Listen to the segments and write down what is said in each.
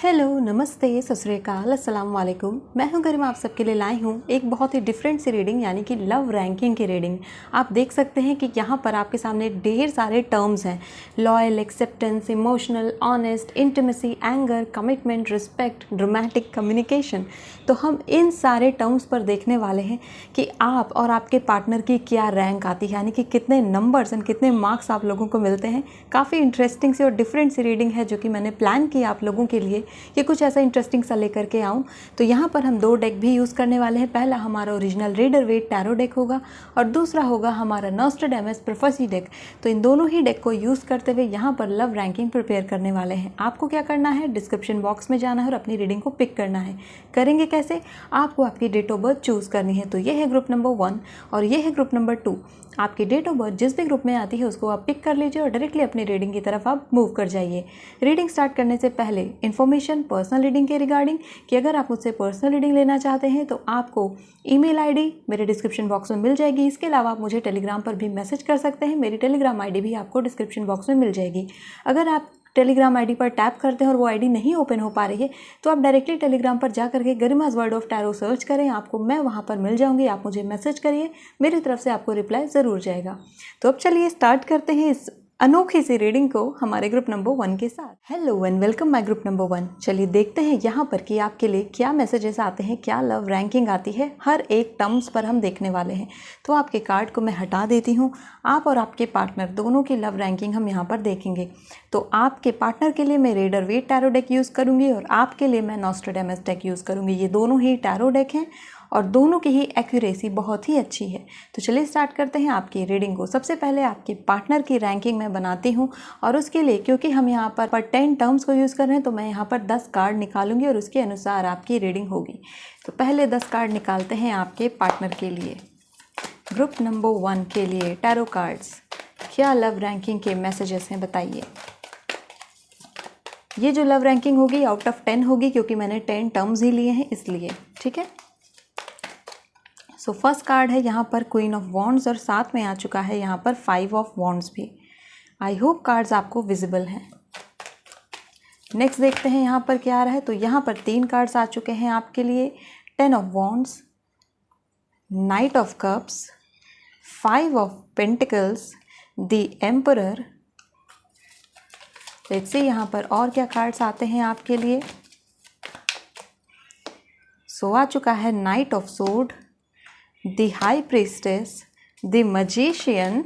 Hello, नमस्ते, सत श्री अकाल, अस्सलाम वालेकुम। मैं हूं गरिमा, आप सबके लिए लाई हूं एक बहुत ही डिफरेंट सी रीडिंग, यानी कि लव रैंकिंग की रीडिंग। आप देख सकते हैं कि यहाँ पर आपके सामने ढेर सारे टर्म्स हैं। Loyal, acceptance, emotional, honest, intimacy, anger, commitment, respect, dramatic, communication. तो हम इन सारे टर्म्स पर देखने वाले हैं कि आप और आपके पार्टनर की क्या रैंक आती है, यानी कि कितने नंबर्स एंड कितने मार्क्स आप लोगों को मिलते हैं। काफ़ी इंटरेस्टिंग सी और डिफरेंट सी रीडिंग है जो कि मैंने प्लान की आप लोगों के लिए कि कुछ ऐसा इंटरेस्टिंग सा लेकर के आऊँ। तो यहाँ पर हम 2 डेक भी यूज़ करने वाले हैं। पहला हमारा original Rider Waite tarot deck होगा और दूसरा होगा हमारा नॉस्ट्रेडेमस प्रोफेसी डेक। तो इन दोनों ही डेक को यूज़ करते हुए यहाँ पर लव रैंकिंग प्रिपेयर करने वाले हैं। आपको क्या करना है, डिस्क्रिप्शन बॉक्स में जाना है और अपनी रीडिंग को पिक करना है। करेंगे कैसे, आपको आपकी डेट ऑफ बर्थ चूज़ करनी है। तो ये है ग्रुप नंबर 1 और ये है ग्रुप नंबर 2। आपकी डेट ऑफ बर्थ जिस भी ग्रुप में आती है उसको आप पिक कर लीजिए और डायरेक्टली अपनी रीडिंग की तरफ आप मूव कर जाइए। रीडिंग स्टार्ट करने से पहले इन्फॉर्मेशन पर्सनल रीडिंग के रिगार्डिंग कि अगर आप मुझसे पर्सनल रीडिंग लेना चाहते हैं तो आपको ईमेल आईडी मेरे डिस्क्रिप्शन बॉक्स में मिल जाएगी। इसके अलावा आप मुझे टेलीग्राम पर भी मैसेज कर सकते हैं। मेरी टेलीग्राम आईडी भी आपको डिस्क्रिप्शन बॉक्स में मिल जाएगी। अगर आप टेलीग्राम आईडी पर टैप करते हैं और वो आईडी नहीं ओपन हो पा रही है तो आप डायरेक्टली टेलीग्राम पर जा करके गरिमाज वर्ड ऑफ टैरो सर्च करें, आपको मैं वहाँ पर मिल जाऊँगी। आप मुझे मैसेज करिए, मेरी तरफ से आपको रिप्लाई ज़रूर जाएगा। तो अब चलिए स्टार्ट करते हैं इस अनोखी सी रीडिंग को हमारे ग्रुप नंबर 1 के साथ। Hello and welcome my group number 1। चलिए देखते हैं यहाँ पर कि आपके लिए क्या मैसेजेस आते हैं, क्या लव रैंकिंग आती है। हर एक टर्म्स पर हम देखने वाले हैं। तो आपके कार्ड को मैं हटा देती हूँ। आप और आपके पार्टनर दोनों की लव रैंकिंग हम यहाँ पर देखेंगे। तो आपके पार्टनर के लिए मैं Rider Waite tarot deck use करूँगी और आपके लिए मैं नॉस्ट्रेडेमस डेक यूज़ करूँगी। ये दोनों ही टैरो डेक हैं और दोनों की ही एक्यूरेसी बहुत ही अच्छी है। तो चलिए स्टार्ट करते हैं आपकी रीडिंग को। सबसे पहले आपके पार्टनर की रैंकिंग मैं बनाती हूँ और उसके लिए क्योंकि हम यहाँ पर 10 टर्म्स को यूज़ कर रहे हैं तो मैं यहाँ पर 10 कार्ड निकालूंगी और उसके अनुसार आपकी रीडिंग होगी। तो पहले 10 कार्ड निकालते हैं आपके पार्टनर के लिए। ग्रुप नंबर 1 के लिए टैरो कार्ड्स, क्या लव रैंकिंग के मैसेजेस हैं बताइए। ये जो लव रैंकिंग होगी आउट ऑफ 10 होगी क्योंकि मैंने 10 टर्म्स ही लिए हैं इसलिए, ठीक है। सो फर्स्ट कार्ड है यहाँ पर क्वीन ऑफ वॉन्ड्स और साथ में आ चुका है यहाँ पर 5 ऑफ वॉन्ड्स भी। आई होप कार्ड्स आपको विजिबल हैं। नेक्स्ट देखते हैं यहाँ पर क्या आ रहा है। तो यहाँ पर 3 कार्ड्स आ चुके हैं आपके लिए। 10 of wands, night of cups, 5 of pentacles, the emperor. Let's see यहाँ पर और क्या कार्ड्स आते हैं आपके लिए। सो आ चुका है night of sword, the high priestess, the magician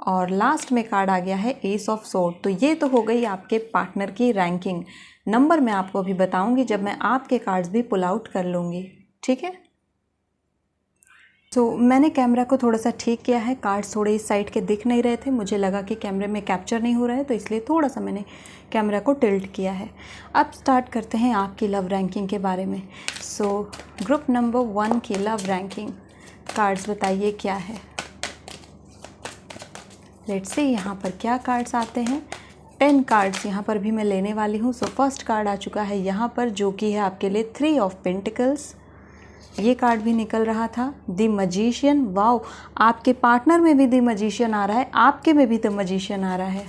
और लास्ट में कार्ड आ गया है एस ऑफ सोर्ड। तो ये तो हो गई आपके पार्टनर की रैंकिंग। नंबर मैं आपको अभी बताऊंगी जब मैं आपके कार्ड्स भी पुल आउट कर लूँगी, ठीक है। तो मैंने कैमरा को थोड़ा सा ठीक किया है। कार्ड्स थोड़े इस साइड के दिख नहीं रहे थे, मुझे लगा कि कैमरे में कैप्चर नहीं हो रहा है तो इसलिए थोड़ा सा मैंने कैमरा को टिल्ट किया है। अब स्टार्ट करते हैं आपकी लव रैंकिंग के बारे में। सो ग्रुप नंबर 1 की लव रैंकिंग कार्ड्स बताइए क्या है। लेट्स सी यहाँ पर क्या कार्ड्स आते हैं। 10 कार्ड्स यहाँ पर भी मैं लेने वाली हूँ। सो फर्स्ट कार्ड आ चुका है यहाँ पर जो कि है आपके लिए 3 ऑफ पेंटिकल्स। ये कार्ड भी निकल रहा था द मैजिशियन। वाओ, आपके पार्टनर में भी द मैजिशियन आ रहा है, आपके में भी द मैजिशियन आ रहा है,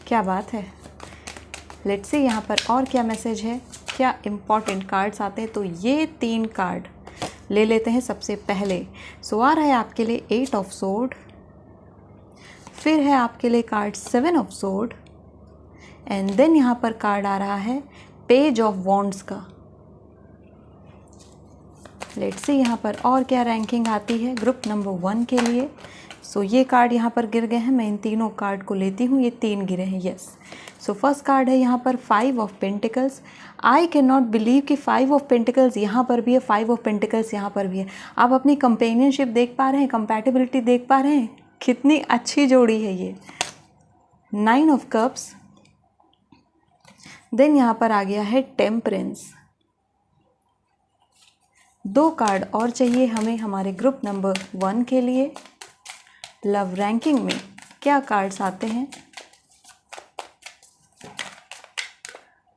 क्या बात है। लेट्स सी यहाँ पर और क्या मैसेज है, क्या इम्पॉर्टेंट कार्ड्स आते हैं। तो ये 3 कार्ड ले लेते हैं सबसे पहले। सो आ रहा है आपके लिए 8 ऑफ सोर्ड, फिर है आपके लिए card 7 of sword and then यहाँ पर कार्ड आ रहा है पेज ऑफ वॉन्ड्स का। लेट्स सी यहाँ पर और क्या रैंकिंग आती है ग्रुप नंबर 1 के लिए। सो ये कार्ड यहाँ पर गिर गए हैं, मैं इन तीनों कार्ड को लेती हूँ। ये 3 गिरे हैं, यस। सो फर्स्ट कार्ड है यहाँ पर 5 of pentacles. I can not believe कि 5 ऑफ पेंटिकल्स यहाँ पर भी है, 5 ऑफ पेंटिकल्स यहाँ पर भी है। आप अपनी कंपेनियनशिप देख पा रहे हैं, कंपैटिबिलिटी देख पा रहे हैं, कितनी अच्छी जोड़ी है ये। 9 ऑफ कप्स, देन यहाँ पर आ गया है टेम्परेंस। 2 कार्ड और चाहिए हमें हमारे ग्रुप नंबर 1 के लिए। लव रैंकिंग में क्या कार्ड्स आते हैं।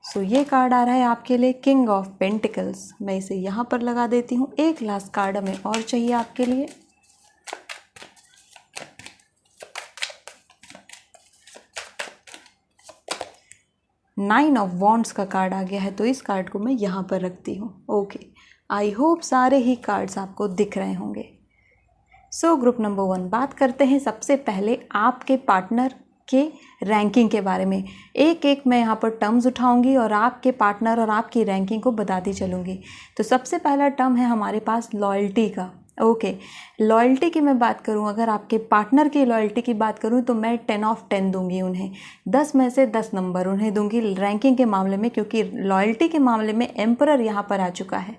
सो ये कार्ड आ रहा है आपके लिए किंग ऑफ पेंटिकल्स। मैं इसे यहाँ पर लगा देती हूँ। एक लास्ट कार्ड हमें और चाहिए आपके लिए। 9 ऑफ वॉन्ड्स का कार्ड आ गया है, तो इस कार्ड को मैं यहाँ पर रखती हूँ। ओके, आई होप सारे ही कार्ड्स आपको दिख रहे होंगे। सो ग्रुप नंबर 1 बात करते हैं सबसे पहले आपके पार्टनर के रैंकिंग के बारे में। एक एक मैं यहाँ पर टर्म्स उठाऊंगी और आपके पार्टनर और आपकी रैंकिंग को बताती चलूँगी। तो सबसे पहला टर्म है हमारे पास लॉयल्टी का। ओके, लॉयल्टी की मैं बात करूं, अगर आपके पार्टनर की लॉयल्टी की बात करूं तो मैं 10 ऑफ 10 दूंगी उन्हें, 10 में से 10 नंबर उन्हें दूंगी रैंकिंग के मामले में, क्योंकि लॉयल्टी के मामले में एम्परर यहाँ पर आ चुका है।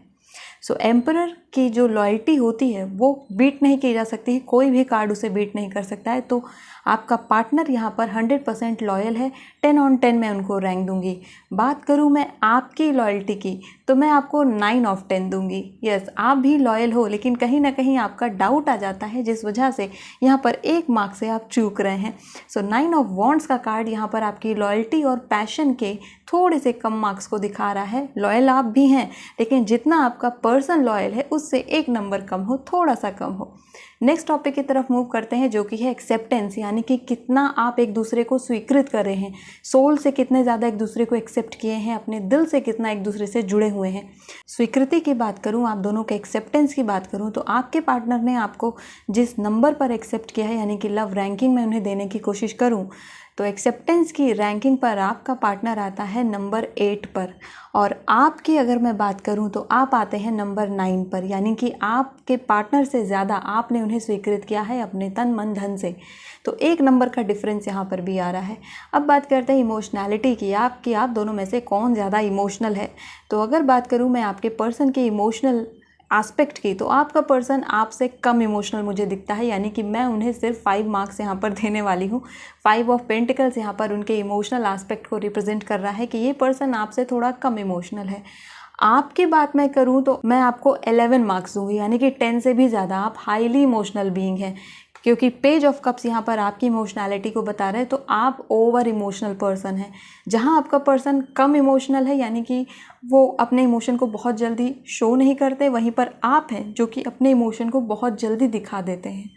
सो एम्परर की जो लॉयल्टी होती है वो बीट नहीं की जा सकती है, कोई भी कार्ड उसे बीट नहीं कर सकता है। तो आपका पार्टनर यहाँ पर 100% लॉयल है, 10 ऑन 10 मैं उनको रैंक दूंगी। बात करूँ मैं आपकी लॉयल्टी की तो मैं आपको 9 ऑफ 10 दूंगी। यस, आप भी लॉयल हो, लेकिन कहीं ना कहीं आपका डाउट आ जाता है, जिस वजह से यहाँ पर 1 मार्क से आप चूक रहे हैं। सो 9 ऑफ वॉन्ड्स का कार्ड यहाँ पर आपकी लॉयल्टी और पैशन के थोड़े से कम मार्क्स को दिखा रहा है। लॉयल आप भी हैं, लेकिन जितना आपका पर्सन लॉयल है उससे 1 नंबर कम हो, थोड़ा सा कम हो। नेक्स्ट टॉपिक की तरफ मूव करते हैं, जो कि है एक्सेप्टेंस, यानी कि कितना आप एक दूसरे को स्वीकृत कर रहे हैं, सोल से कितने ज़्यादा एक दूसरे को एक्सेप्ट किए हैं, अपने दिल से कितना एक दूसरे से जुड़े हुए हैं। स्वीकृति की बात करूं, आप दोनों के एक्सेप्टेंस की बात करूं, तो आपके पार्टनर ने आपको जिस नंबर पर एक्सेप्ट किया है, यानी कि लव रैंकिंग में उन्हें देने की कोशिश करूं, तो एक्सेप्टेंस की रैंकिंग पर आपका पार्टनर आता है नंबर 8 पर, और आपकी अगर मैं बात करूं तो आप आते हैं नंबर 9 पर, यानी कि आपके पार्टनर से ज़्यादा आपने उन्हें स्वीकृत किया है अपने तन मन धन से। तो 1 नंबर का डिफरेंस यहाँ पर भी आ रहा है। अब बात करते हैं इमोशनैलिटी की, आप दोनों में से कौन ज़्यादा इमोशनल है। तो अगर बात करूँ मैं आपके पर्सन के इमोशनल एस्पेक्ट की, तो आपका पर्सन आपसे कम इमोशनल मुझे दिखता है, यानी कि मैं उन्हें सिर्फ 5 मार्क्स यहाँ पर देने वाली हूँ। 5 ऑफ पेंटिकल्स यहाँ पर उनके इमोशनल एस्पेक्ट को रिप्रेजेंट कर रहा है कि ये पर्सन आपसे थोड़ा कम इमोशनल है। आपकी बात मैं करूँ तो मैं आपको 11 मार्क्स दूंगी, यानी कि 10 से भी ज़्यादा आप हाईली इमोशनल बीइंग हैं, क्योंकि पेज ऑफ कप्स यहाँ पर आपकी इमोशनैलिटी को बता रहे हैं। तो आप ओवर इमोशनल पर्सन हैं, जहाँ आपका पर्सन कम इमोशनल है, यानी कि वो अपने इमोशन को बहुत जल्दी शो नहीं करते, वहीं पर आप हैं जो कि अपने इमोशन को बहुत जल्दी दिखा देते हैं।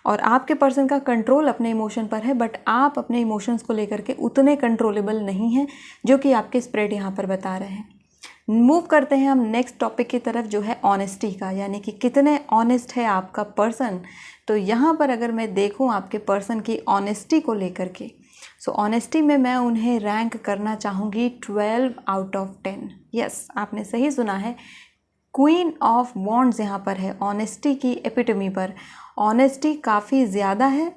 और आपके पर्सन का कंट्रोल अपने इमोशन पर है, बट आप अपने इमोशंस को लेकर के उतने कंट्रोलेबल नहीं हैं, जो कि आपके स्प्रेड यहाँ पर बता रहे हैं। मूव करते हैं हम नेक्स्ट टॉपिक की तरफ, जो है ऑनेस्टी का, यानी कि कितने ऑनेस्ट है आपका पर्सन। तो यहाँ पर अगर मैं देखूँ आपके पर्सन की ऑनेस्टी को लेकर के, सो ऑनेस्टी में मैं उन्हें रैंक करना चाहूँगी 12 आउट ऑफ 10। यस, आपने सही सुना है, क्वीन ऑफ वॉन्ड्स यहाँ पर है ऑनेस्टी की एपिटमी पर। ऑनेस्टी काफ़ी ज़्यादा है।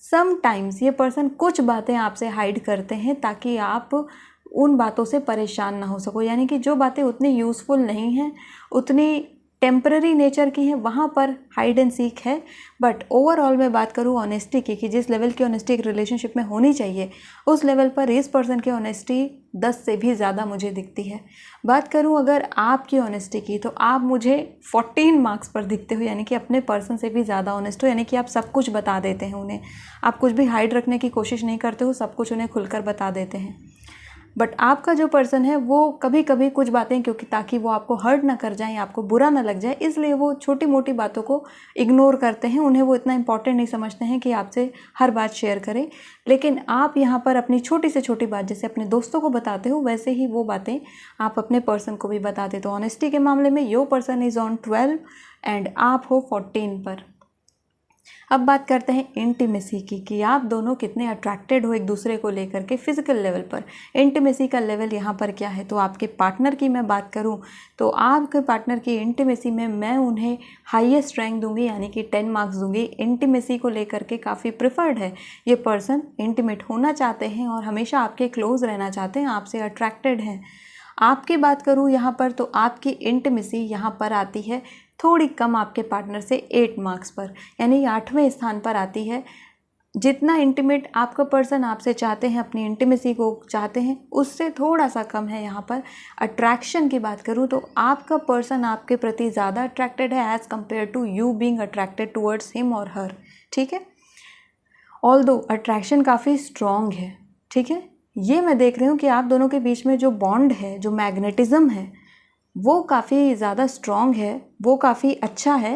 समटाइम्स ये पर्सन कुछ बातें आपसे हाइड करते हैं ताकि आप उन बातों से परेशान ना हो सको, यानी कि जो बातें उतनी यूज़फुल नहीं हैं, उतनी टेम्पररी नेचर की हैं, वहाँ पर हाइड एंड सीक है। बट ओवरऑल मैं बात करूँ ऑनेस्टी की, कि जिस लेवल की ऑनेस्टी एक रिलेशनशिप में होनी चाहिए, उस लेवल पर इस पर्सन की ऑनेस्टी 10 से भी ज़्यादा मुझे दिखती है। बात करूँ अगर आपकी ऑनेस्टी की, तो आप मुझे 14 मार्क्स पर दिखते हो, यानी कि अपने पर्सन से भी ज़्यादा ऑनेस्ट हो, यानी कि आप सब कुछ बता देते हैं उन्हें, आप कुछ भी हाइड रखने की कोशिश नहीं करते हो, सब कुछ उन्हें खुलकर बता देते हैं। बट आपका जो पर्सन है वो कभी कभी कुछ बातें, क्योंकि ताकि वो आपको हर्ट ना कर जाए, आपको बुरा ना लग जाए, इसलिए वो छोटी मोटी बातों को इग्नोर करते हैं, उन्हें वो इतना इंपॉर्टेंट नहीं समझते हैं कि आपसे हर बात शेयर करें। लेकिन आप यहाँ पर अपनी छोटी से छोटी बात जैसे अपने दोस्तों को बताते हो, वैसे ही वो बातें आप अपने पर्सन को भी बताते। तो ऑनेस्टी के मामले में your person is on 12 and आप हो 14 पर। अब बात करते हैं इंटीमेसी की, कि आप दोनों कितने अट्रैक्टेड हो एक दूसरे को लेकर के फिजिकल लेवल पर। इंटीमेसी का लेवल यहाँ पर क्या है, तो आपके पार्टनर की मैं बात करूँ तो आपके पार्टनर की इंटीमेसी में मैं उन्हें हाईएस्ट रैंक दूंगी, यानी कि 10 मार्क्स दूंगी। इंटीमेसी को लेकर के काफ़ी प्रिफर्ड है, ये पर्सन इंटीमेट होना चाहते हैं और हमेशा आपके क्लोज रहना चाहते हैं, आपसे अट्रैक्टेड हैं। आपकी बात करूँ यहाँ पर तो आपकी इंटीमेसी यहाँ पर आती है थोड़ी कम आपके पार्टनर से 8 मार्क्स पर, यानी 8वें स्थान पर आती है। जितना इंटीमेट आपका पर्सन आपसे चाहते हैं, अपनी इंटीमेसी को चाहते हैं, उससे थोड़ा सा कम है यहाँ पर। अट्रैक्शन की बात करूँ तो आपका पर्सन आपके प्रति ज़्यादा अट्रैक्टेड है as compare to you being attracted towards him और हर, ठीक है। ऑल्दो अट्रैक्शन काफ़ी स्ट्रॉन्ग है, ठीक है। ये मैं देख रही हूँ कि आप दोनों के बीच में जो बॉन्ड है, जो मैग्नेटिज़म है, वो काफ़ी ज़्यादा स्ट्रॉन्ग है, वो काफ़ी अच्छा है।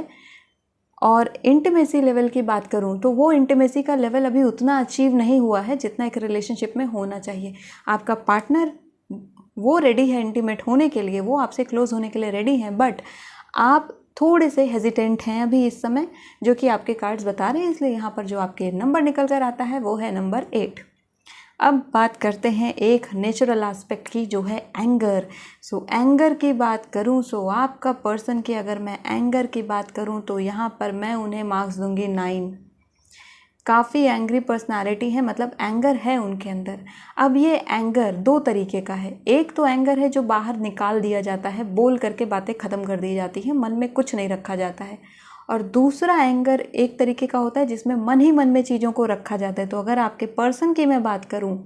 और इंटीमेसी लेवल की बात करूं तो वो इंटीमेसी का लेवल अभी उतना अचीव नहीं हुआ है जितना एक रिलेशनशिप में होना चाहिए। आपका पार्टनर वो रेडी है इंटीमेट होने के लिए, वो आपसे क्लोज होने के लिए रेडी हैं, बट आप थोड़े से हेजिटेंट हैं अभी इस समय, जो कि आपके कार्ड्स बता रहे हैं। इसलिए यहाँ पर जो आपके नंबर निकल कर आता है वो है नंबर 8। अब बात करते हैं एक नेचुरल एस्पेक्ट की, जो है एंगर। सो एंगर की बात करूं, सो आपका पर्सन की अगर मैं एंगर की बात करूं तो यहाँ पर मैं उन्हें मार्क्स दूंगी 9। काफ़ी एंग्री पर्सनालिटी है, मतलब एंगर है उनके अंदर। अब ये एंगर दो तरीके का है। एक तो एंगर है जो बाहर निकाल दिया जाता है, बोल करके बातें ख़त्म कर दी जाती हैं, मन में कुछ नहीं रखा जाता है। और दूसरा एंगर एक तरीके का होता है जिसमें मन ही मन में चीज़ों को रखा जाता है। तो अगर आपके पर्सन की मैं बात करूं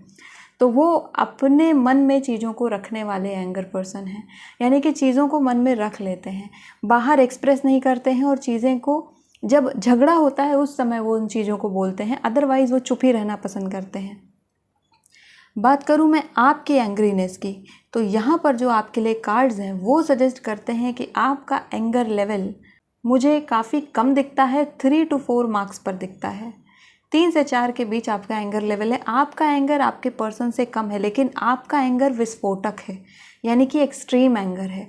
तो वो अपने मन में चीज़ों को रखने वाले एंगर पर्सन हैं, यानी कि चीज़ों को मन में रख लेते हैं, बाहर एक्सप्रेस नहीं करते हैं, और चीज़ें को जब झगड़ा होता है उस समय वो उन चीज़ों को बोलते हैं, अदरवाइज़ वो चुप ही रहना पसंद करते हैं। बात करूं मैं आपकी एंग्रीनेस की, तो यहाँ पर जो आपके लिए कार्ड्स हैं वो सजेस्ट करते हैं कि आपका एंगर लेवल मुझे काफ़ी कम दिखता है, 3 to 4 मार्क्स पर दिखता है। 3 से 4 के बीच आपका एंगर लेवल है। आपका एंगर आपके पर्सन से कम है, लेकिन आपका एंगर विस्फोटक है, यानी कि एक्सट्रीम एंगर है।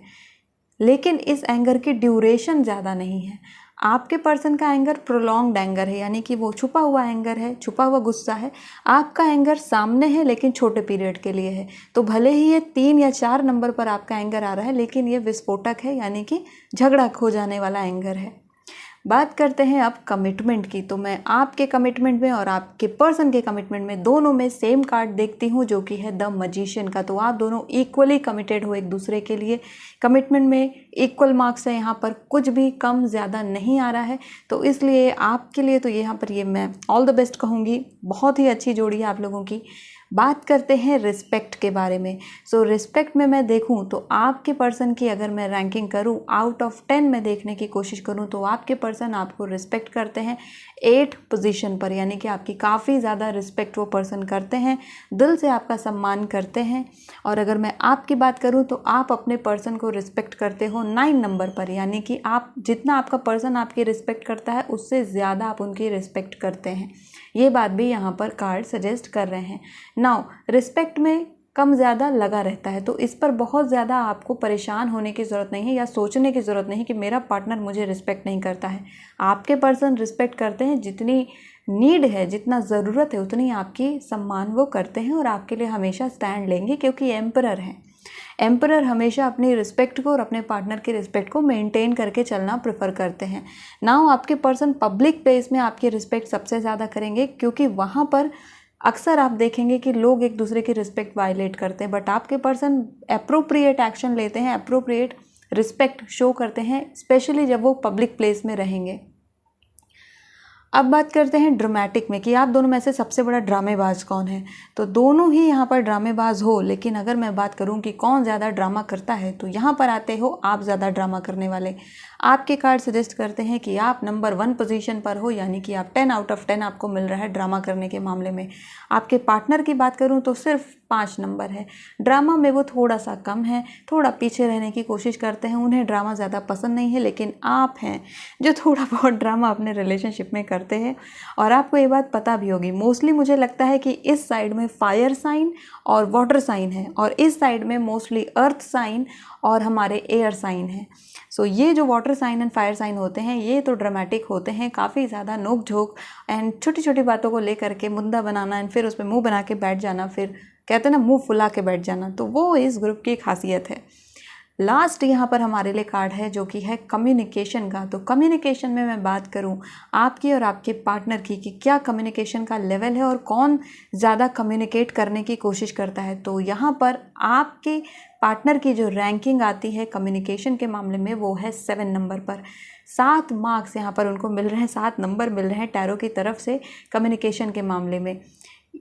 लेकिन इस एंगर की ड्यूरेशन ज़्यादा नहीं है। आपके पर्सन का एंगर प्रोलॉन्ग्ड एंगर है, यानी कि वो छुपा हुआ एंगर है, छुपा हुआ गुस्सा है। आपका एंगर सामने है लेकिन छोटे पीरियड के लिए है। तो भले ही ये 3 या 4 नंबर पर आपका एंगर आ रहा है, लेकिन ये विस्फोटक है, यानी कि झगड़ा खो जाने वाला एंगर है। बात करते हैं अब कमिटमेंट की, तो मैं आपके कमिटमेंट में और आपके पर्सन के कमिटमेंट में दोनों में सेम कार्ड देखती हूँ, जो कि है द मैजिशियन का। तो आप दोनों इक्वली कमिटेड हो एक दूसरे के लिए, कमिटमेंट में इक्वल मार्क्स है, यहाँ पर कुछ भी कम ज़्यादा नहीं आ रहा है। तो इसलिए आपके लिए तो यहाँ पर ये मैं ऑल द बेस्ट कहूँगी, बहुत ही अच्छी जोड़ी है आप लोगों की। बात करते हैं रिस्पेक्ट के बारे में। सो रिस्पेक्ट में मैं देखूं तो आपके पर्सन की अगर मैं रैंकिंग करूं, आउट ऑफ 10 में देखने की कोशिश करूं, तो आपके पर्सन आपको रिस्पेक्ट करते हैं 8 पोजीशन पर, यानी कि आपकी काफ़ी ज़्यादा रिस्पेक्ट वो पर्सन करते हैं, दिल से आपका सम्मान करते हैं। और अगर मैं आपकी बात करूं तो आप अपने पर्सन को रिस्पेक्ट करते हो 9 नंबर पर, यानी कि आप जितना आपका पर्सन आपकी रिस्पेक्ट करता है उससे ज़्यादा आप उनकी रिस्पेक्ट करते हैं। ये बात भी यहाँ पर कार्ड सजेस्ट कर रहे हैं। नाउ रिस्पेक्ट में कम ज़्यादा लगा रहता है, तो इस पर बहुत ज़्यादा आपको परेशान होने की ज़रूरत नहीं है या सोचने की ज़रूरत नहीं कि मेरा पार्टनर मुझे रिस्पेक्ट नहीं करता है। आपके पर्सन रिस्पेक्ट करते हैं, जितनी नीड है, जितना ज़रूरत है उतनी आपकी सम्मान वो करते हैं, और आपके लिए हमेशा स्टैंड लेंगे, क्योंकि एम्परर हैं। एम्परर हमेशा अपनी रिस्पेक्ट को और अपने पार्टनर की रिस्पेक्ट को मेंटेन करके चलना प्रेफर करते हैं। नाउ आपके पर्सन पब्लिक प्लेस में आपकी रिस्पेक्ट सबसे ज़्यादा करेंगे, क्योंकि वहाँ पर अक्सर आप देखेंगे कि लोग एक दूसरे की रिस्पेक्ट वायलेट करते हैं, बट आपके पर्सन अप्रोप्रिएट एक्शन लेते हैं, अप्रोप्रिएट रिस्पेक्ट शो करते हैं, स्पेशली जब वो पब्लिक प्लेस में रहेंगे। अब बात करते हैं ड्रामेटिक में कि आप दोनों में से सबसे बड़ा ड्रामेबाज कौन है। तो दोनों ही यहाँ पर ड्रामेबाज हो, लेकिन अगर मैं बात करूँ कि कौन ज़्यादा ड्रामा करता है, तो यहाँ पर आते हो आप ज़्यादा ड्रामा करने वाले। आपके कार्ड सजेस्ट करते हैं कि आप नंबर 1 पोजीशन पर हो, यानी कि आप 10 आउट ऑफ 10 आपको मिल रहा है ड्रामा करने के मामले में। आपके पार्टनर की बात करूँ तो सिर्फ 5 नंबर है। ड्रामा में वो थोड़ा सा कम है, थोड़ा पीछे रहने की कोशिश करते हैं, उन्हें ड्रामा ज़्यादा पसंद नहीं है। लेकिन आप हैं जो थोड़ा बहुत ड्रामा अपने रिलेशनशिप में करते हैं, और आपको ये बात पता भी होगी। मोस्टली मुझे लगता है कि इस साइड में फायर साइन और वाटर साइन है, और इस साइड में मोस्टली अर्थ साइन और हमारे एयर साइन है। सो ये जो water sign and fire sign होते हैं, ये तो ड्रामेटिक होते हैं, काफ़ी ज़्यादा नोक झोंक एंड छोटी छोटी बातों को लेकर के मुद्दा बनाना एंड फिर उस पर मुँह बना के बैठ जाना, फिर कहते हैं ना मुंह फुला के बैठ जाना, तो वो इस ग्रुप की खासियत है। लास्ट यहाँ पर हमारे लिए कार्ड है जो कि है कम्युनिकेशन का। तो कम्युनिकेशन में मैं बात करूँ आपकी और आपके पार्टनर की कि क्या कम्युनिकेशन का लेवल है और कौन ज़्यादा कम्युनिकेट करने की कोशिश करता है। तो यहाँ पर आपके पार्टनर की जो रैंकिंग आती है कम्युनिकेशन के मामले में, वो है 7 नंबर पर। 7 मार्क्स यहाँ पर उनको मिल रहे हैं, 7 नंबर मिल रहे हैं टैरो की तरफ से कम्युनिकेशन के मामले में।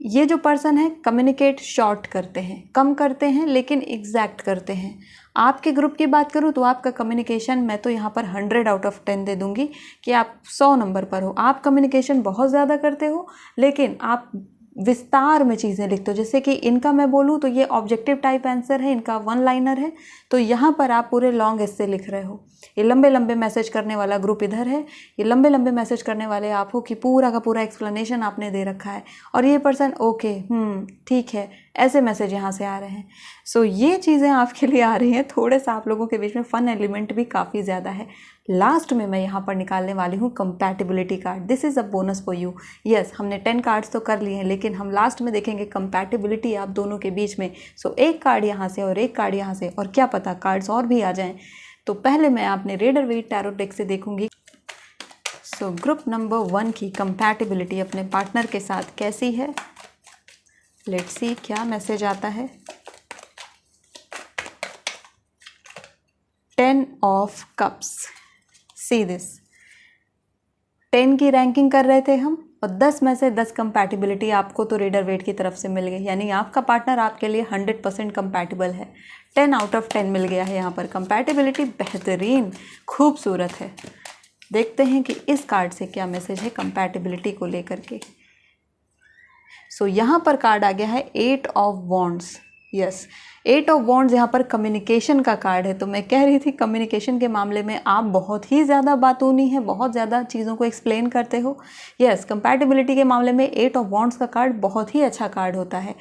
ये जो पर्सन है कम्युनिकेट शॉर्ट करते हैं, कम करते हैं, लेकिन एग्जैक्ट करते हैं। आपके ग्रुप की बात करूँ तो आपका कम्युनिकेशन मैं तो यहाँ पर 100 आउट ऑफ 10 दे दूँगी कि आप 100 नंबर पर हो। आप कम्युनिकेशन बहुत ज़्यादा करते हो, लेकिन आप विस्तार में चीज़ें लिखते हो। जैसे कि इनका मैं बोलूँ तो ये ऑब्जेक्टिव टाइप आंसर है, इनका वन लाइनर है, तो यहाँ पर आप पूरे लॉन्ग एस्से लिख रहे हो। ये लंबे लंबे मैसेज करने वाला ग्रुप इधर है, ये लंबे लंबे मैसेज करने वाले आप हो कि पूरा का पूरा एक्सप्लेनेशन आपने दे रखा है, और ये पर्सन ओके ठीक है, ऐसे मैसेज यहाँ से आ रहे हैं। सो ये चीज़ें आपके लिए आ रही हैं। थोड़ा सा आप लोगों के बीच में फ़न एलिमेंट भी काफ़ी ज़्यादा है। लास्ट में मैं यहाँ पर निकालने वाली हूँ compatibility card. This is a bonus for you. Yes, हमने 10 कार्ड्स तो कर लिए हैं, लेकिन हम लास्ट में देखेंगे कंपैटिबिलिटी आप दोनों के बीच में। सो एक कार्ड यहाँ से और एक कार्ड यहाँ से, और क्या पता कार्ड्स और भी आ जाएं। तो पहले मैं अपने रेडर वेट टैरो डेक से देखूंगी। सो ग्रुप नंबर 1 की कंपैटिबिलिटी अपने पार्टनर के साथ कैसी है। लेट्स सी क्या मैसेज आता है। 10 ऑफ कप्स। सी दिस, 10 की रैंकिंग कर रहे थे हम, और 10 में से 10 कंपैटिबिलिटी आपको तो रेडर वेट की तरफ से मिल गई, यानी आपका पार्टनर आपके लिए 100% कंपैटिबल है। 10 आउट ऑफ 10 मिल गया है यहाँ पर। कंपैटिबिलिटी बेहतरीन, खूबसूरत है। देखते हैं कि इस कार्ड से क्या मैसेज है कंपैटिबिलिटी को लेकर के। सो यहाँ पर कार्ड आ गया है 8 of wands. Yes, 8 of wands यहाँ पर कम्युनिकेशन का कार्ड है। तो मैं कह रही थी कम्युनिकेशन के मामले में आप बहुत ही ज़्यादा बातूनी है, बहुत ज़्यादा चीज़ों को एक्सप्लेन करते हो। यस, कंपैटिबिलिटी के मामले में 8 ऑफ वॉन्ड्स का कार्ड बहुत ही अच्छा कार्ड होता है।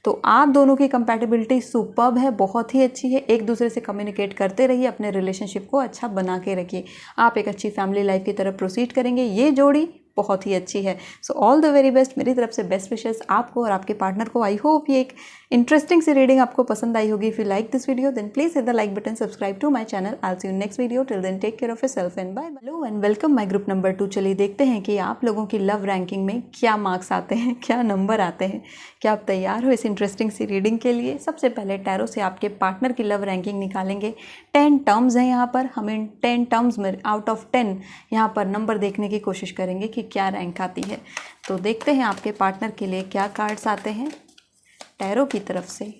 तो आप दोनों की कंपैटिबिलिटी सुपर्ब है, बहुत ही अच्छी है। एक दूसरे से कम्युनिकेट करते रहिए, अपने रिलेशनशिप को अच्छा बना के रखिए। आप एक अच्छी फैमिली लाइफ की तरफ प्रोसीड करेंगे। ये जोड़ी बहुत ही अच्छी है। So all the very best, मेरी तरफ से बेस्ट विशेस आपको और आपके पार्टनर को। आई होप ये एक इंटरेस्टिंग सी रीडिंग आपको पसंद आई होगी। If you like this video then please hit the like button, subscribe to my channel. I will see you next video. Till then take care of yourself and bye. Hello and welcome my group number 2। चलिए देखते हैं कि आप लोगों की love ranking में क्या marks आते हैं, क्या नंबर आते हैं। क्या आप तैयार हो इस इंटरेस्टिंग सी रीडिंग के लिए। सबसे पहले टैरो से आपके पार्टनर की लव रैंकिंग निकालेंगे। 10 टर्म्स हैं यहाँ पर, हम इन 10 टर्म्स में आउट ऑफ 10 यहाँ पर नंबर देखने की कोशिश करेंगे कि क्या रैंक आती है। तो देखते हैं आपके पार्टनर के लिए क्या कार्ड्स आते हैं टैरो की तरफ से।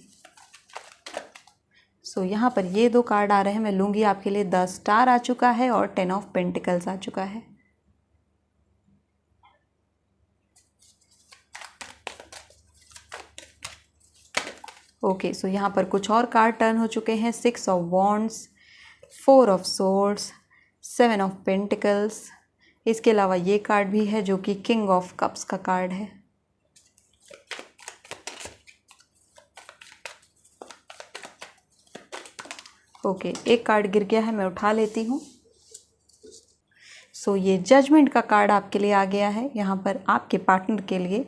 सो यहाँ पर ये 2 कार्ड आ रहे हैं, मैं लूँगी आपके लिए। 10 स्टार आ चुका है और 10 ऑफ पेंटिकल्स आ चुका है। ओके, सो यहाँ पर कुछ और कार्ड टर्न हो चुके हैं। 6 of wands, 4 of swords, 7 of pentacles. इसके अलावा ये कार्ड भी है जो कि किंग ऑफ कप्स का कार्ड है। ओके, एक कार्ड गिर गया है, मैं उठा लेती हूँ। सो ये जजमेंट का कार्ड आपके लिए आ गया है यहाँ पर आपके पार्टनर के लिए।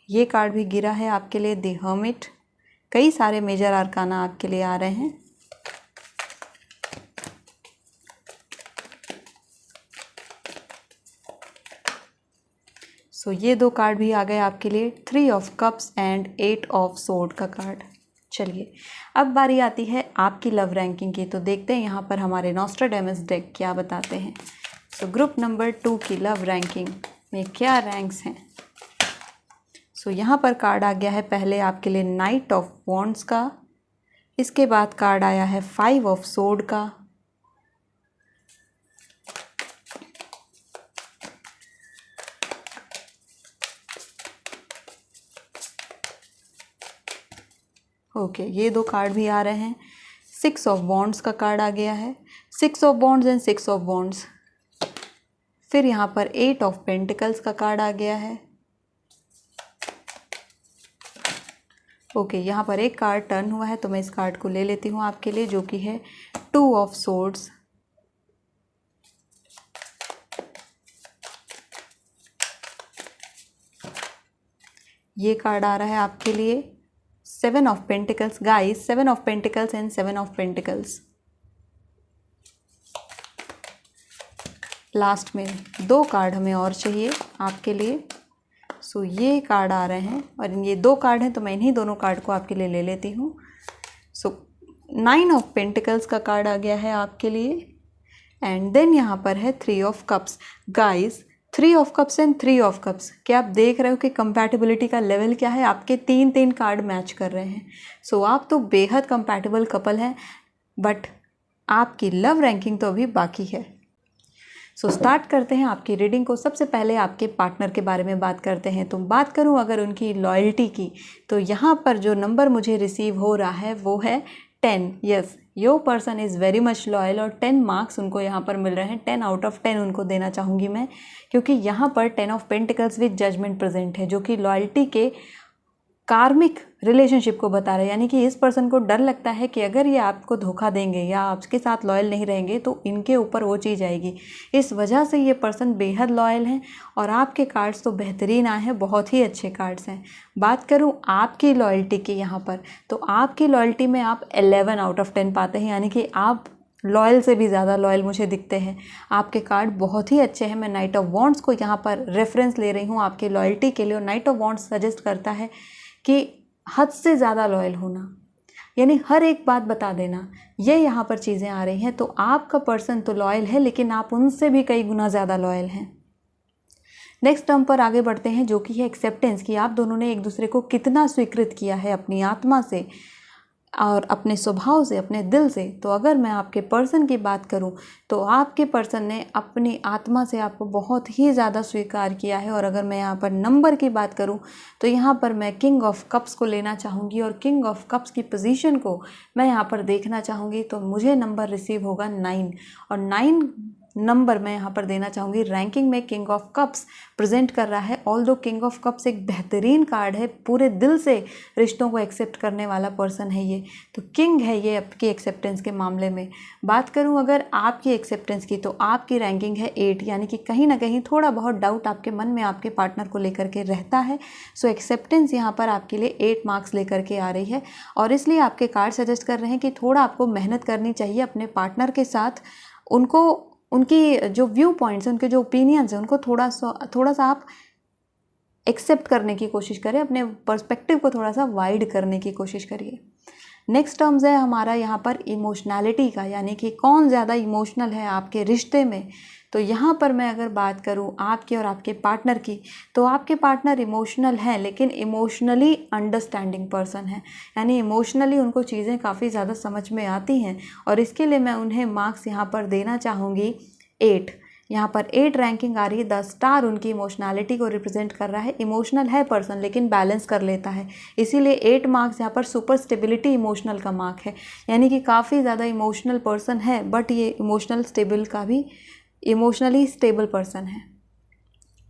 ये कार्ड भी गिरा है आपके लिए, द हर्मिट। कई सारे मेजर आर्काना आपके लिए आ रहे हैं। सो ये 2 कार्ड भी आ गए आपके लिए, 3 of cups and 8 of sword का कार्ड। चलिए अब बारी आती है आपकी लव रैंकिंग की। तो देखते हैं यहाँ पर हमारे नॉस्ट्राडेमस डेक क्या बताते हैं। सो ग्रुप नंबर 2 की लव रैंकिंग में क्या रैंक्स हैं। सो यहाँ पर कार्ड आ गया है पहले आपके लिए नाइट ऑफ वॉन्ड्स का। इसके बाद कार्ड आया है 5 ऑफ सोर्ड का। ओके, ये 2 कार्ड भी आ रहे हैं। 6 ऑफ वॉन्ड्स का कार्ड आ गया है। 6 of wands and 6 of wands. फिर यहाँ पर 8 ऑफ पेंटिकल्स का कार्ड आ गया है। ओके, यहाँ पर एक कार्ड टर्न हुआ है तो मैं इस कार्ड को ले लेती हूँ आपके लिए, जो कि है 2 ऑफ सोर्ड्स। ये कार्ड आ रहा है आपके लिए 7 of pentacles. Guys, 7 of pentacles and 7 of pentacles. Last में 2 कार्ड हमें और चाहिए आपके लिए। सो ये कार्ड आ रहे हैं और ये 2 कार्ड हैं तो मैं इन्हीं दोनों कार्ड को आपके लिए ले लेती हूँ। सो 9 ऑफ पेंटिकल्स का कार्ड आ गया है आपके लिए एंड देन यहाँ पर है 3 of cups. Guys, 3 of cups and 3 of cups. क्या आप देख रहे हो कि कंपैटिबिलिटी का लेवल क्या है। आपके 3 कार्ड मैच कर रहे हैं। सो आप तो बेहद कंपैटिबल कपल हैं, बट आपकी लव रैंकिंग तो अभी बाकी है। सो स्टार्ट करते हैं आपकी रीडिंग को। सबसे पहले आपके पार्टनर के बारे में बात करते हैं। तो बात करूं अगर उनकी लॉयल्टी की, तो यहाँ पर जो नंबर मुझे रिसीव हो रहा है वो है 10। Yes, your person is very much loyal और 10 मार्क्स उनको यहाँ पर मिल रहे हैं। 10 आउट ऑफ 10 उनको देना चाहूँगी मैं, क्योंकि यहाँ पर 10 of pentacles with judgement present है, जो कि लॉयल्टी के कार्मिक रिलेशनशिप को बता रहे हैं। यानी कि इस पर्सन को डर लगता है कि अगर ये आपको धोखा देंगे या आपके साथ लॉयल नहीं रहेंगे तो इनके ऊपर वो चीज़ आएगी। इस वजह से ये पर्सन बेहद लॉयल हैं। और आपके कार्ड्स तो बेहतरीन आए हैं, बहुत ही अच्छे कार्ड्स हैं। बात करूँ आपकी लॉयल्टी की यहाँ पर, तो आपकी लॉयल्टी में आप 11 आउट ऑफ 10 पाते हैं, यानी कि आप लॉयल से भी ज़्यादा लॉयल मुझे दिखते हैं। आपके कार्ड बहुत ही अच्छे हैं। मैं नाइट ऑफ वॉन्ड्स को यहाँ पर रेफरेंस ले रही हूँ आपकी लॉयल्टी के लिए, और नाइट ऑफ वॉन्ड्स सजेस्ट करता है कि हद से ज़्यादा लॉयल होना, यानी हर एक बात बता देना, ये यहाँ पर चीज़ें आ रही हैं। तो आपका पर्सन तो लॉयल है, लेकिन आप उनसे भी कई गुना ज़्यादा लॉयल हैं। नेक्स्ट टर्म पर आगे बढ़ते हैं, जो कि है एक्सेप्टेंस, कि आप दोनों ने एक दूसरे को कितना स्वीकृत किया है अपनी आत्मा से और अपने स्वभाव से, अपने दिल से। तो अगर मैं आपके पर्सन की बात करूं, तो आपके पर्सन ने अपनी आत्मा से आपको बहुत ही ज़्यादा स्वीकार किया है। और अगर मैं यहाँ पर नंबर की बात करूं, तो यहाँ पर मैं किंग ऑफ कप्स को लेना चाहूँगी, और किंग ऑफ कप्स की पोजीशन को मैं यहाँ पर देखना चाहूँगी। तो मुझे नंबर रिसीव होगा 9, और 9 नंबर मैं यहाँ पर देना चाहूँगी। रैंकिंग में किंग ऑफ कप्स प्रेजेंट कर रहा है। ऑल्दो किंग ऑफ कप्स एक बेहतरीन कार्ड है, पूरे दिल से रिश्तों को एक्सेप्ट करने वाला पर्सन है ये, तो किंग है ये आपकी एक्सेप्टेंस के मामले में। बात करूँ अगर आपकी एक्सेप्टेंस की, तो आपकी रैंकिंग है 8, यानी कि कहीं ना कहीं थोड़ा बहुत डाउट आपके मन में आपके पार्टनर को लेकर के रहता है। सो एक्सेप्टेंस यहाँ पर आपके लिए 8 मार्क्स लेकर के आ रही है, और इसलिए आपके कार्ड सजेस्ट कर रहे हैं कि थोड़ा आपको मेहनत करनी चाहिए अपने पार्टनर के साथ। उनको, उनकी जो व्यू पॉइंट्स हैं, उनके जो ओपिनियंस हैं, उनको थोड़ा सा आप एक्सेप्ट करने की कोशिश करें, अपने पर्सपेक्टिव को थोड़ा सा वाइड करने की कोशिश करिए। नेक्स्ट टर्म्स है हमारा यहाँ पर इमोशनैलिटी का, यानी कि कौन ज़्यादा इमोशनल है आपके रिश्ते में। तो यहाँ पर मैं अगर बात करूँ आपके और आपके पार्टनर की, तो आपके पार्टनर इमोशनल हैं, लेकिन इमोशनली अंडरस्टैंडिंग पर्सन है, यानी इमोशनली उनको चीज़ें काफ़ी ज़्यादा समझ में आती हैं। और इसके लिए मैं उन्हें मार्क्स यहाँ पर देना चाहूँगी 8। यहाँ पर 8 रैंकिंग आ रही है। 10 स्टार उनकी इमोशनैलिटी को रिप्रेजेंट कर रहा है। इमोशनल है पर्सन, लेकिन बैलेंस कर लेता है, इसीलिए 8 मार्क्स यहाँ पर सुपर स्टेबिलिटी इमोशनल का मार्क है, यानी कि काफ़ी ज़्यादा इमोशनल पर्सन है, बट ये इमोशनली स्टेबल पर्सन है।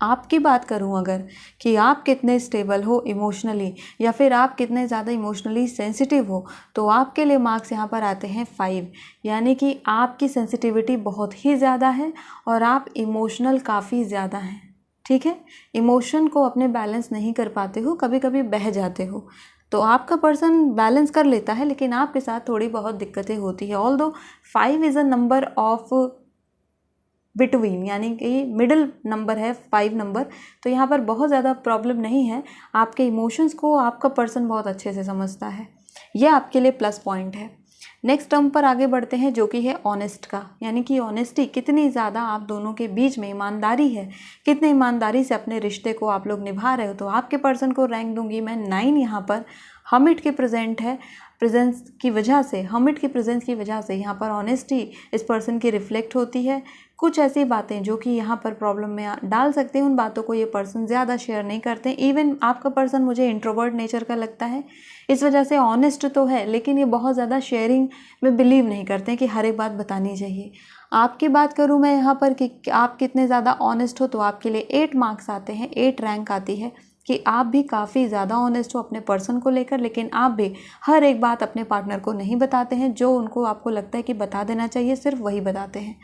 आपकी बात करूं अगर, कि आप कितने स्टेबल हो इमोशनली, या फिर आप कितने ज़्यादा इमोशनली सेंसिटिव हो, तो आपके लिए मार्क्स यहाँ पर आते हैं 5, यानी कि आपकी सेंसिटिविटी बहुत ही ज़्यादा है और आप इमोशनल काफ़ी ज़्यादा हैं। ठीक है, इमोशन को अपने बैलेंस नहीं कर पाते हो, कभी कभी बह जाते हो। तो आपका पर्सन बैलेंस कर लेता है, लेकिन आपके साथ थोड़ी बहुत दिक्कतें होती है। Although 5 is a number of between, यानी कि मिडिल नंबर है 5 नंबर, तो यहाँ पर बहुत ज़्यादा प्रॉब्लम नहीं है। आपके इमोशंस को आपका पर्सन बहुत अच्छे से समझता है, यह आपके लिए प्लस पॉइंट है। नेक्स्ट टर्म पर आगे बढ़ते हैं, जो कि है ऑनेस्ट का, यानी कि ऑनेस्टी, कितनी ज़्यादा आप दोनों के बीच में ईमानदारी है, कितने ईमानदारी से अपने रिश्ते को आप लोग निभा रहे हो। तो आपके पर्सन को रैंक दूंगी मैं 9 यहाँ पर। हर्मिट के प्रेजेंस की वजह से, हर्मिट की प्रेजेंस की वजह से यहाँ पर ऑनेस्टी इस पर्सन की रिफ्लेक्ट होती है। कुछ ऐसी बातें जो कि यहाँ पर प्रॉब्लम में डाल सकते हैं, उन बातों को ये पर्सन ज़्यादा शेयर नहीं करते। इवन आपका पर्सन मुझे इंट्रोवर्ट नेचर का लगता है, इस वजह से ऑनेस्ट तो है, लेकिन ये बहुत ज़्यादा शेयरिंग में बिलीव नहीं करते हैं कि हर एक बात बतानी चाहिए। आपकी बात करूँ मैं यहाँ पर कि आप कितने ज़्यादा ऑनेस्ट हो, तो आपके लिए 8 मार्क्स आते हैं, 8 रैंक आती है कि आप भी काफ़ी ज़्यादा ऑनेस्ट हो अपने पर्सन को लेकर, लेकिन आप भी हर एक बात अपने पार्टनर को नहीं बताते हैं। जो उनको आपको लगता है कि बता देना चाहिए, सिर्फ वही बताते हैं।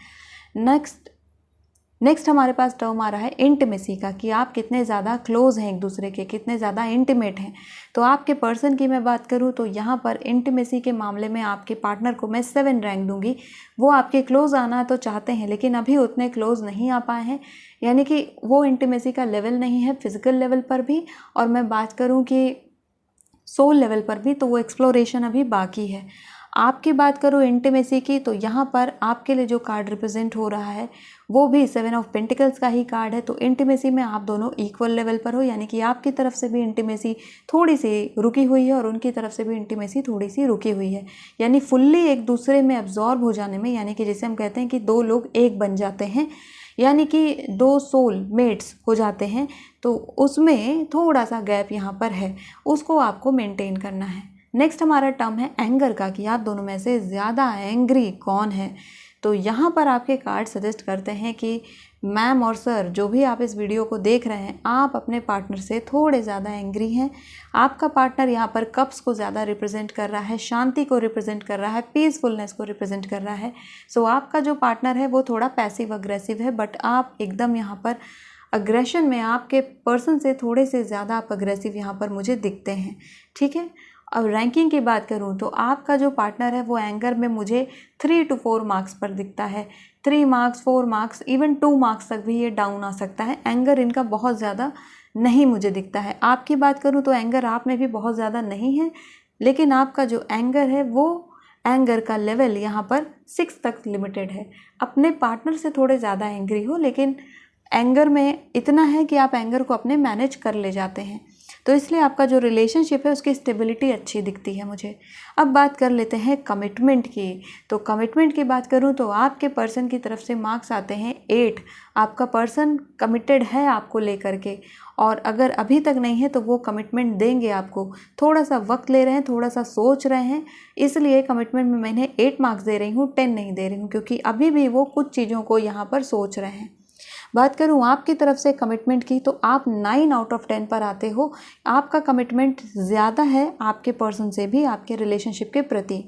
नेक्स्ट हमारे पास टर्म आ रहा है इंटीमेसी का, कि आप कितने ज़्यादा क्लोज हैं एक दूसरे के, कितने ज़्यादा इंटीमेट हैं। तो आपके पर्सन की मैं बात करूं, तो यहाँ पर इंटीमेसी के मामले में आपके पार्टनर को मैं 7 रैंक दूंगी। वो आपके क्लोज आना तो चाहते हैं, लेकिन अभी उतने क्लोज नहीं आ पाए हैं, यानी कि वो इंटीमेसी का लेवल नहीं है फिजिकल लेवल पर भी, और मैं बात करूँ कि सोल लेवल पर भी, तो वो एक्सप्लोरेशन अभी बाकी है। आपकी बात करूँ इंटीमेसी की, तो यहाँ पर आपके लिए जो कार्ड रिप्रेजेंट हो रहा है वो भी 7 ऑफ पेंटिकल्स का ही कार्ड है। तो इंटीमेसी में आप दोनों इक्वल लेवल पर हो, यानी कि आपकी तरफ से भी इंटीमेसी थोड़ी सी रुकी हुई है और उनकी तरफ से भी इंटीमेसी थोड़ी सी रुकी हुई है, यानी फुल्ली एक दूसरे में एब्जॉर्ब हो जाने में, यानी कि जैसे हम कहते हैं कि 2 लोग एक बन जाते हैं, यानी कि दो सोल मेट्स हो जाते हैं, तो उसमें थोड़ा सा गैप यहाँ पर है, उसको आपको मेंटेन करना है। नेक्स्ट हमारा टर्म है एंगर का, कि आप दोनों में से ज़्यादा एंग्री कौन है। तो यहाँ पर आपके कार्ड सजेस्ट करते हैं कि मैम और सर, जो भी आप इस वीडियो को देख रहे हैं, आप अपने पार्टनर से थोड़े ज़्यादा एंग्री हैं। आपका पार्टनर यहाँ पर कप्स को ज़्यादा रिप्रेजेंट कर रहा है, शांति को रिप्रेजेंट कर रहा है, पीसफुलनेस को रिप्रेजेंट कर रहा है। सो आपका जो पार्टनर है वो थोड़ा पैसिव अग्रेसिव है, बट आप एकदम यहाँ पर अग्रेशन में, आपके पर्सन से थोड़े से ज़्यादा आप अग्रेसिव यहाँ पर मुझे दिखते हैं। ठीक है, अब रैंकिंग की बात करूँ तो आपका जो पार्टनर है वो एंगर में मुझे 3 to 4 मार्क्स पर दिखता है। 3 मार्क्स, 4 मार्क्स, इवन 2 मार्क्स तक भी ये डाउन आ सकता है। एंगर इनका बहुत ज़्यादा नहीं मुझे दिखता है। आपकी बात करूँ तो एंगर आप में भी बहुत ज़्यादा नहीं है, लेकिन आपका जो एंगर है वो एंगर का लेवल यहाँ पर 6 तक लिमिटेड है। अपने पार्टनर से थोड़े ज़्यादा एंग्री हो, लेकिन एंगर में इतना है कि आप एंगर को अपने मैनेज कर ले जाते हैं। तो इसलिए आपका जो रिलेशनशिप है उसकी स्टेबिलिटी अच्छी दिखती है मुझे। अब बात कर लेते हैं कमिटमेंट की। तो कमिटमेंट की बात करूं तो आपके पर्सन की तरफ से मार्क्स आते हैं 8। आपका पर्सन कमिटेड है आपको लेकर के, और अगर अभी तक नहीं है तो वो कमिटमेंट देंगे आपको। थोड़ा सा वक्त ले रहे हैं, थोड़ा सा सोच रहे हैं, इसलिए कमिटमेंट में मैंने 8 मार्क्स दे रही हूँ, 10 नहीं दे रही हूँ, क्योंकि अभी भी वो कुछ चीज़ों को यहाँ पर सोच रहे हैं। बात करूं आपकी तरफ से कमिटमेंट की तो आप 9 आउट ऑफ 10 पर आते हो। आपका कमिटमेंट ज़्यादा है आपके पर्सन से भी, आपके रिलेशनशिप के प्रति।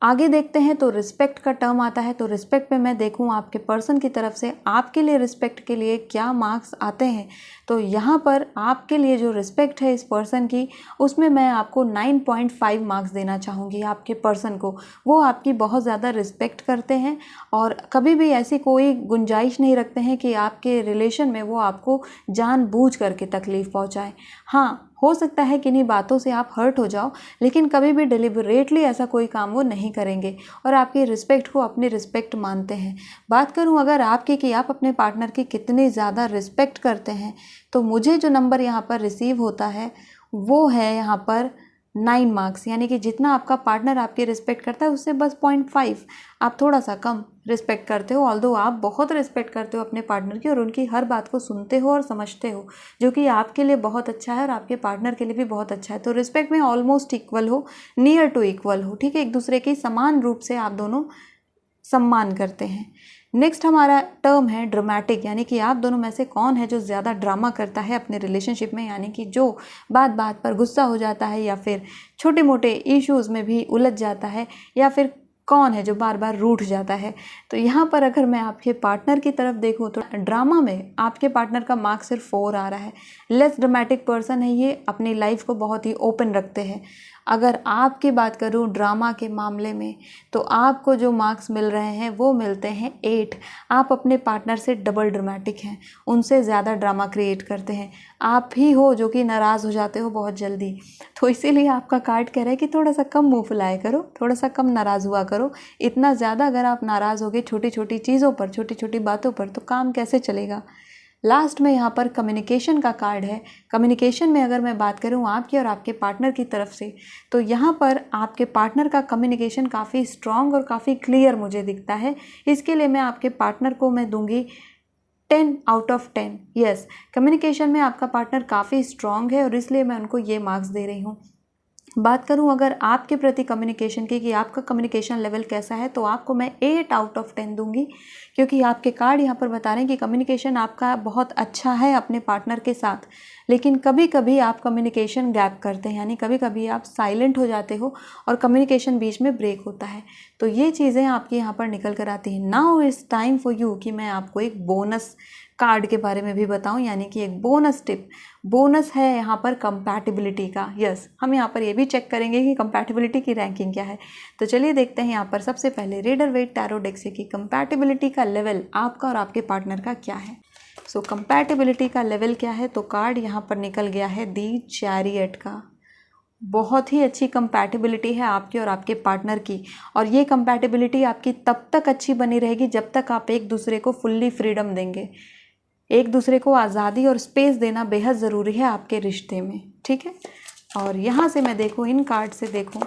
आगे देखते हैं तो रिस्पेक्ट का टर्म आता है। तो रिस्पेक्ट में मैं देखूं आपके पर्सन की तरफ से आपके लिए रिस्पेक्ट के लिए क्या मार्क्स आते हैं। तो यहाँ पर आपके लिए जो रिस्पेक्ट है इस पर्सन की, उसमें मैं आपको 9.5 मार्क्स देना चाहूँगी आपके पर्सन को। वो आपकी बहुत ज़्यादा रिस्पेक्ट करते हैं और कभी भी ऐसी कोई गुंजाइश नहीं रखते हैं कि आपके रिलेशन में वो आपको जानबूझ करके तकलीफ़ पहुँचाएँ। हाँ, हो सकता है किन्हीं बातों से आप हर्ट हो जाओ, लेकिन कभी भी डिलिबरेटली ऐसा कोई काम वो नहीं करेंगे और आपकी रिस्पेक्ट को अपनी रिस्पेक्ट मानते हैं। बात करूं अगर आपकी कि आप अपने पार्टनर की कितनी ज़्यादा रिस्पेक्ट करते हैं, तो मुझे जो नंबर यहाँ पर रिसीव होता है वो है यहाँ पर 9 मार्क्स। यानी कि जितना आपका पार्टनर आपकी रिस्पेक्ट करता है उससे बस 0.5 आप थोड़ा सा कम रिस्पेक्ट करते हो। ऑल्दो आप बहुत रिस्पेक्ट करते हो अपने पार्टनर की और उनकी हर बात को सुनते हो और समझते हो, जो कि आपके लिए बहुत अच्छा है और आपके पार्टनर के लिए भी बहुत अच्छा है। तो रिस्पेक्ट में ऑलमोस्ट इक्वल हो, नियर टू इक्वल हो। ठीक है, एक दूसरे की समान रूप से आप दोनों सम्मान करते हैं। नेक्स्ट हमारा टर्म है ड्रामेटिक, यानी कि आप दोनों में से कौन है जो ज़्यादा ड्रामा करता है अपने रिलेशनशिप में, यानी कि जो बात बात पर गुस्सा हो जाता है या फिर छोटे मोटे इश्यूज़ में भी उलझ जाता है, या फिर कौन है जो बार बार रूठ जाता है। तो यहाँ पर अगर मैं आपके पार्टनर की तरफ देखूँ तो ड्रामा में आपके पार्टनर का मार्क सिर्फ 4 आ रहा है। लेस ड्रामेटिक पर्सन है ये, अपनी लाइफ को बहुत ही ओपन रखते हैं। अगर आपकी बात करूँ ड्रामा के मामले में तो आपको जो मार्क्स मिल रहे हैं वो मिलते हैं 8। आप अपने पार्टनर से डबल ड्रामेटिक हैं, उनसे ज़्यादा ड्रामा क्रिएट करते हैं। आप ही हो जो कि नाराज़ हो जाते हो बहुत जल्दी। तो इसीलिए आपका कार्ड कह रहा है कि थोड़ा सा कम मुँह फुलाया करो, थोड़ा सा कम नाराज़ हुआ करो। इतना ज़्यादा अगर आप नाराज़ होगे छोटी छोटी चीज़ों पर, छोटी छोटी बातों पर, तो काम कैसे चलेगा। लास्ट में यहाँ पर कम्युनिकेशन का कार्ड है। कम्युनिकेशन में अगर मैं बात करूँ आपकी और आपके पार्टनर की तरफ से, तो यहाँ पर आपके पार्टनर का कम्युनिकेशन काफ़ी स्ट्रॉन्ग और काफ़ी क्लियर मुझे दिखता है। इसके लिए मैं आपके पार्टनर को मैं दूंगी 10 आउट ऑफ 10। यस, कम्युनिकेशन में आपका पार्टनर काफ़ी स्ट्रॉन्ग है और इसलिए मैं उनको ये मार्क्स दे रही हूँ। बात करूं अगर आपके प्रति कम्युनिकेशन की कि आपका कम्युनिकेशन लेवल कैसा है, तो आपको मैं 8 आउट ऑफ 10 दूंगी, क्योंकि आपके कार्ड यहाँ पर बता रहे हैं कि कम्युनिकेशन आपका बहुत अच्छा है अपने पार्टनर के साथ, लेकिन कभी कभी आप कम्युनिकेशन गैप करते हैं, यानी कभी कभी आप साइलेंट हो जाते हो और कम्युनिकेशन बीच में ब्रेक होता है। तो ये चीज़ें आपके यहाँ पर निकल कर आती हैं। Now it's time for you कि मैं आपको एक बोनस कार्ड के बारे में भी बताऊं, यानी कि एक बोनस टिप। बोनस है यहाँ पर कंपैटिबिलिटी का। यस, हम यहाँ पर ये भी चेक करेंगे कि कंपैटिबिलिटी की रैंकिंग क्या है। तो चलिए देखते हैं यहाँ पर सबसे पहले रेडर वेट टैरो डेक से कि कंपैटिबिलिटी का लेवल आपका और आपके पार्टनर का क्या है। सो कंपैटिबिलिटी का लेवल क्या है, तो कार्ड यहाँ पर निकल गया है दी चैरियट का। बहुत ही अच्छी कंपैटिबिलिटी है आपकी और आपके पार्टनर की, और ये कंपैटिबिलिटी आपकी तब तक अच्छी बनी रहेगी जब तक आप एक दूसरे को फुल्ली फ्रीडम देंगे। एक दूसरे को आज़ादी और स्पेस देना बेहद ज़रूरी है आपके रिश्ते में। ठीक है, और यहाँ से मैं देखूँ इन कार्ड से देखूँ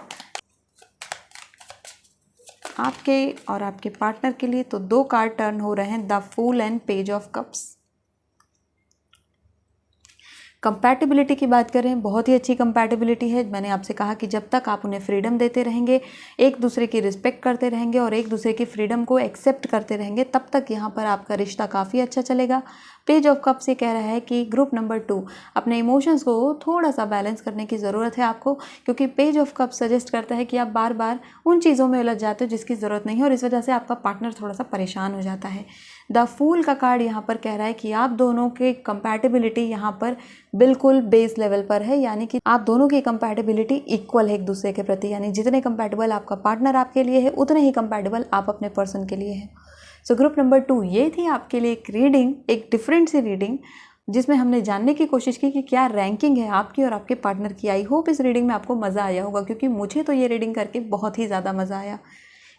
आपके और आपके पार्टनर के लिए तो 2 कार्ड टर्न हो रहे हैं, the fool and page of cups. Compatibility की बात करें, बहुत ही अच्छी कंपैटिबिलिटी है। मैंने आपसे कहा कि जब तक आप उन्हें फ्रीडम देते रहेंगे, एक दूसरे की रिस्पेक्ट करते रहेंगे और एक दूसरे की फ्रीडम को एक्सेप्ट करते रहेंगे, तब तक यहाँ पर आपका रिश्ता काफ़ी अच्छा चलेगा। पेज ऑफ कप्स ये कह रहा है कि ग्रुप नंबर 2 अपने इमोशंस को थोड़ा सा बैलेंस करने की ज़रूरत है आपको, क्योंकि पेज ऑफ कप्स सजेस्ट करता है कि आप बार बार उन चीज़ों में उलझ जाते हो जिसकी ज़रूरत नहीं है और इस वजह से आपका पार्टनर थोड़ा सा परेशान हो जाता है। द फूल का कार्ड यहाँ पर कह रहा है कि आप दोनों के कंपैटिबिलिटी यहाँ पर बिल्कुल बेस लेवल पर है, यानी कि आप दोनों की कंपैटिबिलिटी इक्वल है एक दूसरे के प्रति, यानी जितने कंपैटिबल आपका पार्टनर आपके लिए है उतने ही कंपैटिबल आप अपने पर्सन के लिए हैं। सो ग्रुप नंबर 2 ये थी आपके लिए एक रीडिंग, एक डिफरेंट सी रीडिंग, जिसमें हमने जानने की कोशिश की कि क्या रैंकिंग है आपकी और आपके पार्टनर की। आई होप इस रीडिंग में आपको मज़ा आया होगा, क्योंकि मुझे तो ये रीडिंग करके बहुत ही ज़्यादा मज़ा आया।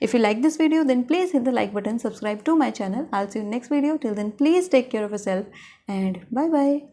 If you like this video, then please hit the like button, subscribe to my channel. I'll see you in next video. Till then, please take care of yourself and bye bye.